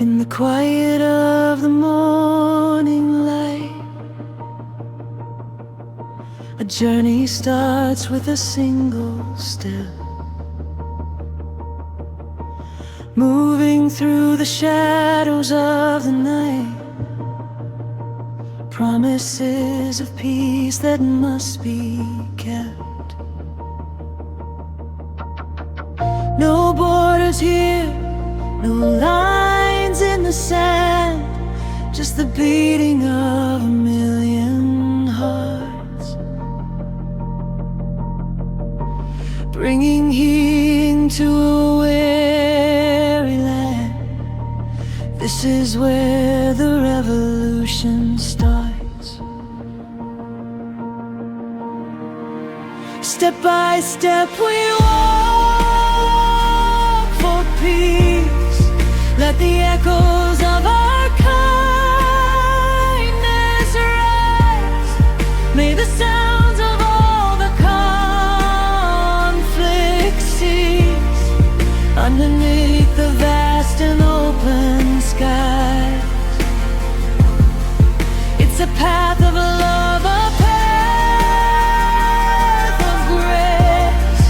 In the quiet of the morning light, a journey starts with a single step, moving through the shadows of the night. Promises of peace that must be kept. No borders here, no lines in the sand, just the beating of a million hearts, bringing healing to a weary land. This is where the revolution starts. Step by step we walk for peace. Let the echoes of our kindness rise. May the sounds of all the conflict cease underneath the vast and open skies. It's a path of love, a path of grace.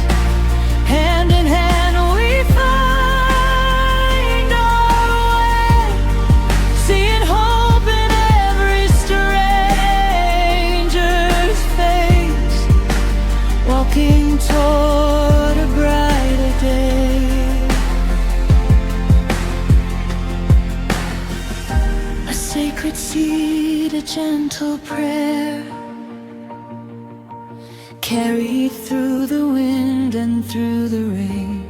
Hand in hand we find our way, seeing hope in every stranger's face, walking toward a brighter day. A sacred seed, a gentle prayer, carried through the wind and through the rain.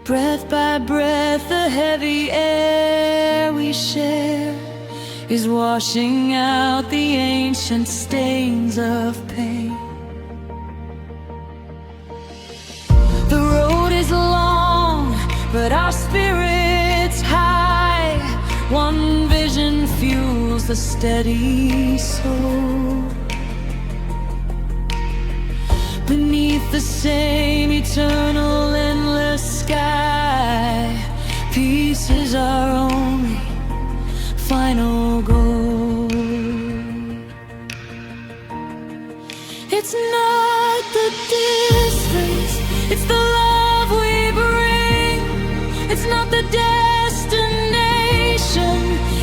Breath by breath, the heavy air we share is washing out the ancient stains of pain. The road is long, but our spirits high. One vision fuels the steady soul. Beneath the same eternal endless sky, peace is our only final goal. It's not the distance, it's the love we bring. It's not the destination,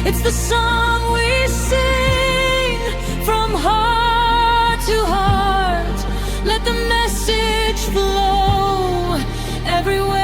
it's the song we sing from heart to heart. Let the message flow everywhere.